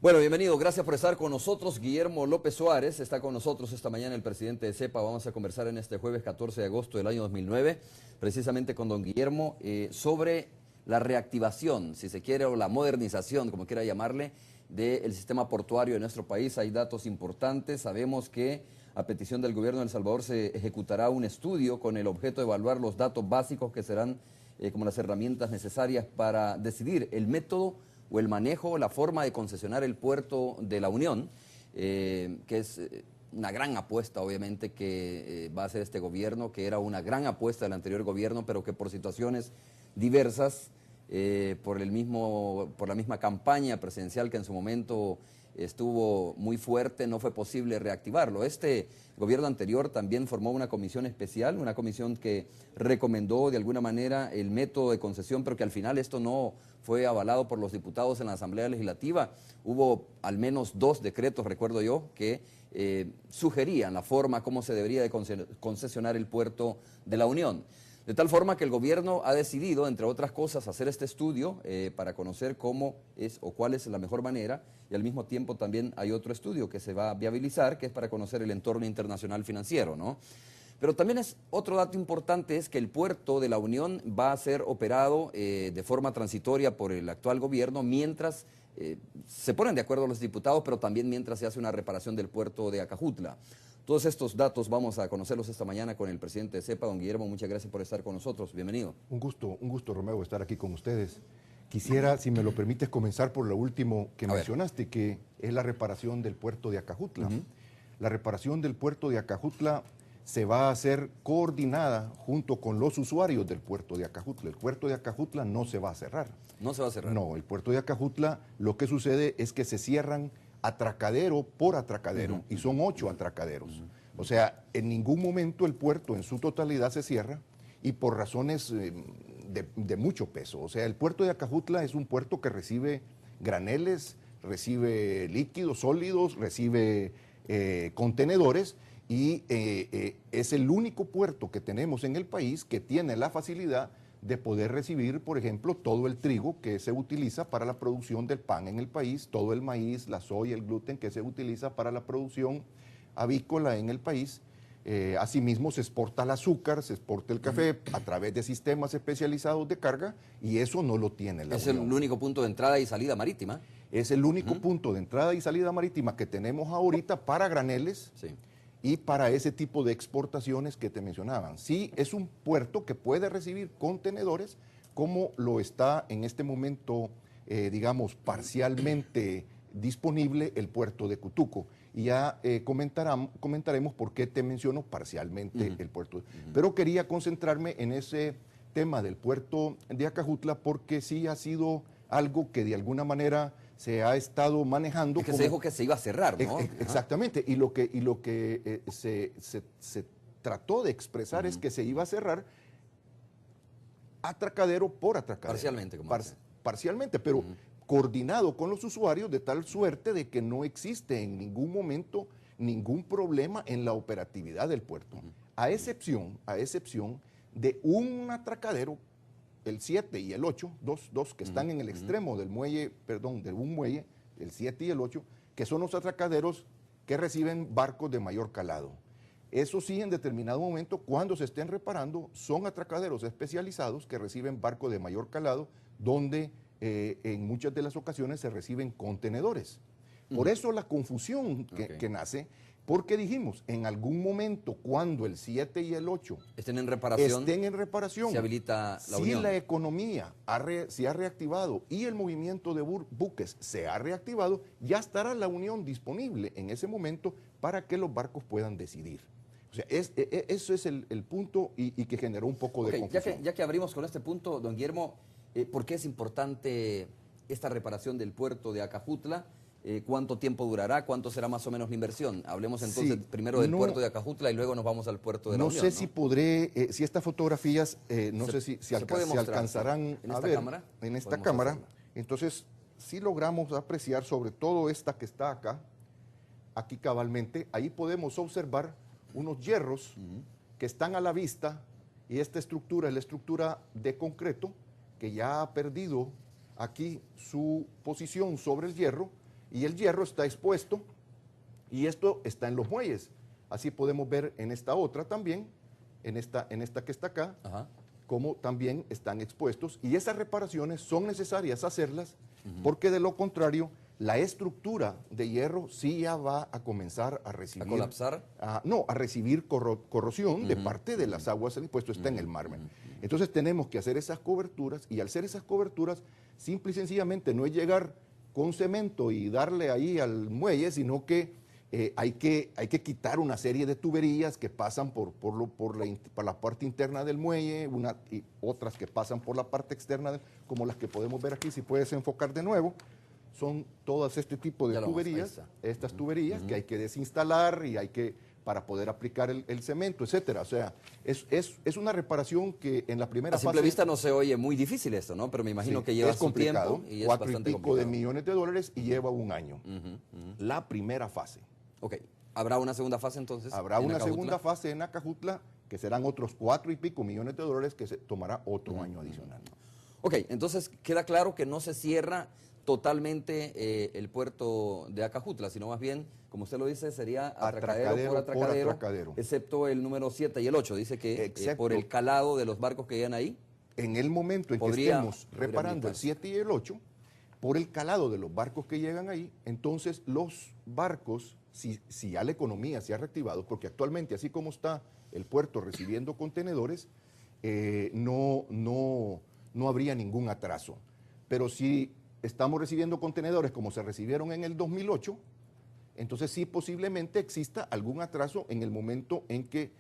Bueno, bienvenido, gracias por estar con nosotros. Guillermo López Suárez está con nosotros esta mañana, el presidente de CEPA. Vamos a conversar en este jueves 14 de agosto del año 2009, precisamente con don Guillermo, sobre la reactivación, si se quiere, o la modernización, como quiera llamarle, del sistema portuario de nuestro país. Hay datos importantes. Sabemos que a petición del gobierno de El Salvador se ejecutará un estudio con el objeto de evaluar los datos básicos que serán como las herramientas necesarias para decidir el método o el manejo, la forma de concesionar el puerto de la Unión, que es una gran apuesta, obviamente, que va a hacer este gobierno, que era una gran apuesta del anterior gobierno, pero que por situaciones diversas, por la misma campaña presidencial que en su momento estuvo muy fuerte, no fue posible reactivarlo. Este gobierno anterior también formó una comisión especial, una comisión que recomendó de alguna manera el método de concesión, pero que al final esto no fue avalado por los diputados en la Asamblea Legislativa. Hubo al menos 2 decretos, recuerdo yo, que sugerían la forma como se debería de concesionar el puerto de la Unión. De tal forma que el gobierno ha decidido, entre otras cosas, hacer este estudio para conocer cómo es o cuál es la mejor manera, y al mismo tiempo también hay otro estudio que se va a viabilizar, que es para conocer el entorno internacional financiero, ¿no? Pero también otro dato importante es que el puerto de la Unión va a ser operado de forma transitoria por el actual gobierno mientras se ponen de acuerdo los diputados, pero también mientras se hace una reparación del puerto de Acajutla. Todos estos datos vamos a conocerlos esta mañana con el presidente de CEPA, don Guillermo. Muchas gracias por estar con nosotros. Bienvenido. Un gusto, Romeo, estar aquí con ustedes. Quisiera, si me lo permites, comenzar por lo último que mencionaste, que es la reparación del puerto de Acajutla. La reparación del puerto de Acajutla se va a hacer coordinada junto con los usuarios del puerto de Acajutla. El puerto de Acajutla no se va a cerrar. ¿No se va a cerrar? No, el puerto de Acajutla, lo que sucede es que se cierran atracadero por atracadero, y son 8 atracaderos. O sea, en ningún momento el puerto en su totalidad se cierra, y por razones de mucho peso. O sea, el puerto de Acajutla es un puerto que recibe graneles, recibe líquidos, sólidos, recibe contenedores, y es el único puerto que tenemos en el país que tiene la facilidad de poder recibir, por ejemplo, todo el trigo que se utiliza para la producción del pan en el país, todo el maíz, la soya, el gluten que se utiliza para la producción avícola en el país. Asimismo, se exporta el azúcar, se exporta el café a través de sistemas especializados de carga, y eso no lo tiene la Unión. Es el único punto de entrada y salida marítima. Es el único punto de entrada y salida marítima que tenemos ahorita para graneles. Sí. Y para ese tipo de exportaciones que te mencionaban. Sí, es un puerto que puede recibir contenedores, como lo está en este momento, digamos, parcialmente disponible el puerto de Cutuco. Y ya comentaremos por qué te menciono parcialmente el puerto. Pero quería concentrarme en ese tema del puerto de Acajutla, porque sí ha sido algo que de alguna manera se ha estado manejando. Es que se dijo que se iba a cerrar, ¿no? Exactamente, y lo que se trató de expresar es que se iba a cerrar atracadero por atracadero. Parcialmente, como parcialmente, pero coordinado con los usuarios, de tal suerte de que no existe en ningún momento ningún problema en la operatividad del puerto, a excepción de un atracadero, el 7 y el 8, dos que están en el extremo del muelle, de un muelle, el 7 y el 8, que son los atracaderos que reciben barcos de mayor calado. Eso sí, en determinado momento, cuando se estén reparando, son atracaderos especializados que reciben barcos de mayor calado, donde en muchas de las ocasiones se reciben contenedores. Por eso la confusión que nace, porque dijimos, en algún momento, cuando el 7 y el 8 estén en reparación, se habilita la Unión. Si Unión. la economía se ha reactivado y el movimiento de buques se ha reactivado, ya estará la Unión disponible en ese momento para que los barcos puedan decidir. O sea, eso es el punto y que generó un poco de confusión. Ya que abrimos con este punto, don Guillermo, ¿por qué es importante esta reparación del puerto de Acajutla? ¿Cuánto tiempo durará? ¿Cuánto será más o menos la inversión? Hablemos entonces primero del puerto de Acajutla y luego nos vamos al puerto de la Unión. No sé si podré, si estas fotografías, no sé si alcanzarán ¿En a esta ver cámara? en esta cámara. Entonces, si logramos apreciar sobre todo esta que está acá, aquí cabalmente, ahí podemos observar unos hierros que están a la vista, y esta estructura es la estructura de concreto que ya ha perdido aquí su posición sobre el hierro, y el hierro está expuesto y esto está en los muelles. Así podemos ver en esta otra también, en esta que está acá, Ajá. como también están expuestos, y esas reparaciones son necesarias hacerlas porque de lo contrario la estructura de hierro sí ya va a comenzar a recibir... ¿A colapsar? No, a recibir corrosión de parte de las aguas, puesto está en el mármol. Entonces tenemos que hacer esas coberturas, y al hacer esas coberturas, simple y sencillamente no es llegar con cemento y darle ahí al muelle, sino que hay que quitar una serie de tuberías que pasan por la parte interna del muelle, y otras que pasan por la parte externa, como las que podemos ver aquí, si puedes enfocar de nuevo. Son todas este tipo de tuberías, estas tuberías que hay que desinstalar y hay que, para poder aplicar el cemento, etcétera. O sea, es una reparación que en la primera fase... A simple vista no se oye muy difícil esto, ¿no? Pero me imagino que lleva su tiempo y es bastante complicado. 4 y pico de millones de dólares y lleva un año. La primera fase. Ok. ¿Habrá una segunda fase entonces? Habrá una segunda fase en Acajutla, que serán otros 4 y pico millones de dólares, que se tomará otro año adicional. Ok, entonces queda claro que no se cierra totalmente el puerto de Acajutla, sino más bien, como usted lo dice, sería atracadero por atracadero, excepto el número 7 y el 8. Dice que por el calado de los barcos que llegan ahí. En el momento en que estemos reparando el 7 y el 8, por el calado de los barcos que llegan ahí, entonces los barcos, si ya la economía se ha reactivado, porque actualmente, así como está el puerto recibiendo contenedores, no habría ningún atraso. Pero si estamos recibiendo contenedores como se recibieron en el 2008, entonces sí posiblemente exista algún atraso en el momento en que,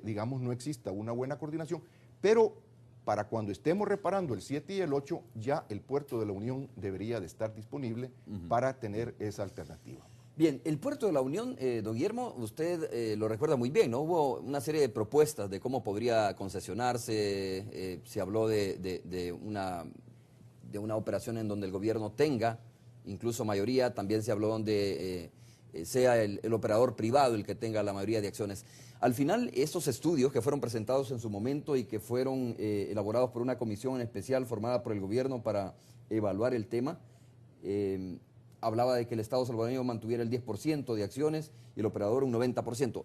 digamos, no exista una buena coordinación, pero para cuando estemos reparando el 7 y el 8, ya el puerto de la Unión debería de estar disponible para tener esa alternativa. Bien, el puerto de la Unión, don Guillermo, usted lo recuerda muy bien, ¿no? Hubo una serie de propuestas de cómo podría concesionarse, se habló de una operación en donde el gobierno tenga incluso mayoría, también se habló donde sea el operador privado el que tenga la mayoría de acciones. Al final, estos estudios que fueron presentados en su momento y que fueron elaborados por una comisión especial formada por el gobierno para evaluar el tema, hablaba de que el Estado salvadoreño mantuviera el 10% de acciones y el operador un 90%.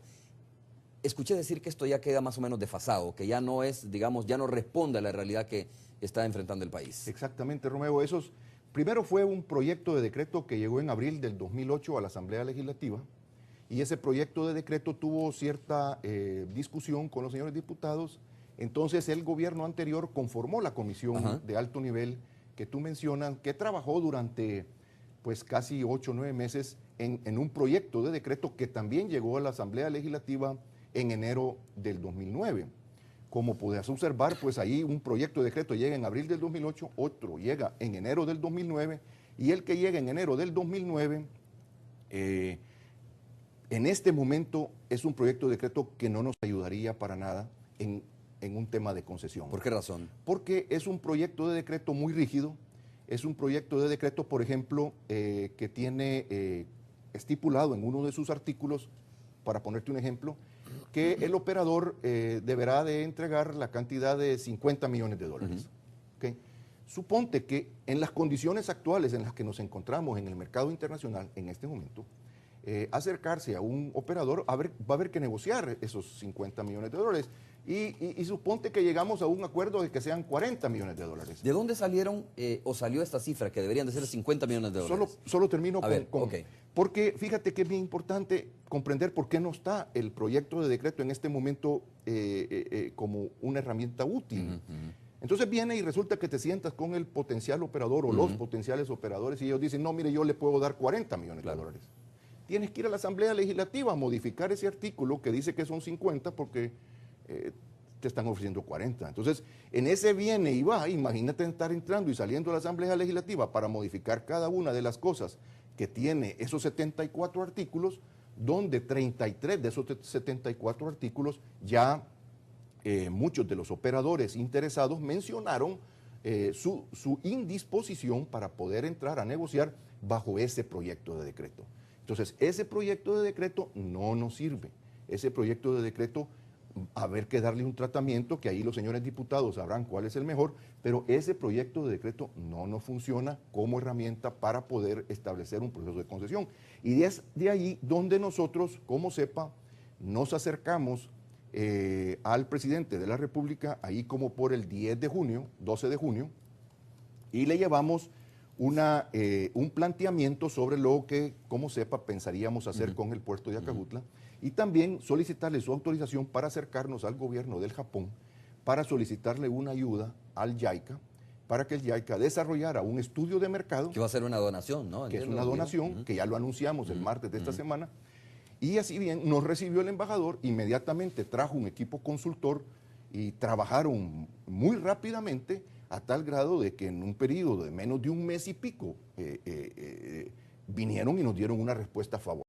Escuché decir que esto ya queda más o menos desfasado, que ya no es, digamos, ya no responde a la realidad que está enfrentando el país. Exactamente, Romeo. Primero fue un proyecto de decreto que llegó en abril del 2008 a la Asamblea Legislativa, y ese proyecto de decreto tuvo cierta discusión con los señores diputados. Entonces el gobierno anterior conformó la comisión de alto nivel que tú mencionas, que trabajó durante pues casi 8 o 9 meses en un proyecto de decreto que también llegó a la Asamblea Legislativa en enero del 2009. Como podías observar, pues ahí un proyecto de decreto llega en abril del 2008, otro llega en enero del 2009, y el que llega en enero del 2009, en este momento es un proyecto de decreto que no nos ayudaría para nada en un tema de concesión. ¿Por qué razón? Porque es un proyecto de decreto muy rígido, es un proyecto de decreto, por ejemplo, que tiene estipulado en uno de sus artículos, para ponerte un ejemplo, que el operador deberá de entregar la cantidad de 50 millones de dólares. ¿Okay? Suponte que en las condiciones actuales en las que nos encontramos en el mercado internacional en este momento, acercarse a un operador va a haber que negociar esos 50 millones de dólares. Y suponte que llegamos a un acuerdo de que sean 40 millones de dólares. ¿De dónde salieron o salió esta cifra que deberían de ser 50 millones de dólares? Solo termino con okay. Porque fíjate que es bien importante comprender por qué no está el proyecto de decreto en este momento como una herramienta útil. Entonces viene y resulta que te sientas con el potencial operador o los potenciales operadores y ellos dicen, no, mire, yo le puedo dar 40 millones de dólares. Tienes que ir a la Asamblea Legislativa a modificar ese artículo que dice que son 50 porque te están ofreciendo 40. Entonces, en ese viene y va, imagínate estar entrando y saliendo a la Asamblea Legislativa para modificar cada una de las cosas que tiene esos 74 artículos, donde 33 de esos 74 artículos ya muchos de los operadores interesados mencionaron su indisposición para poder entrar a negociar bajo ese proyecto de decreto. Entonces, ese proyecto de decreto no nos sirve. Ese proyecto de decreto haber que darle un tratamiento, que ahí los señores diputados sabrán cuál es el mejor, pero ese proyecto de decreto no nos funciona como herramienta para poder establecer un proceso de concesión. Y es de ahí donde nosotros, como CEPA, nos acercamos al presidente de la República, ahí como por el 10 de junio, 12 de junio, y le llevamos un planteamiento sobre lo que, como CEPA, pensaríamos hacer con el puerto de Acajutla, y también solicitarle su autorización para acercarnos al gobierno del Japón, para solicitarle una ayuda al JICA, para que el JICA desarrollara un estudio de mercado. Que va a ser una donación, ¿no? Que es una donación, que ya lo anunciamos el martes de esta semana. Y así bien, nos recibió el embajador, inmediatamente trajo un equipo consultor y trabajaron muy rápidamente a tal grado de que en un periodo de menos de un mes y pico vinieron y nos dieron una respuesta favorable.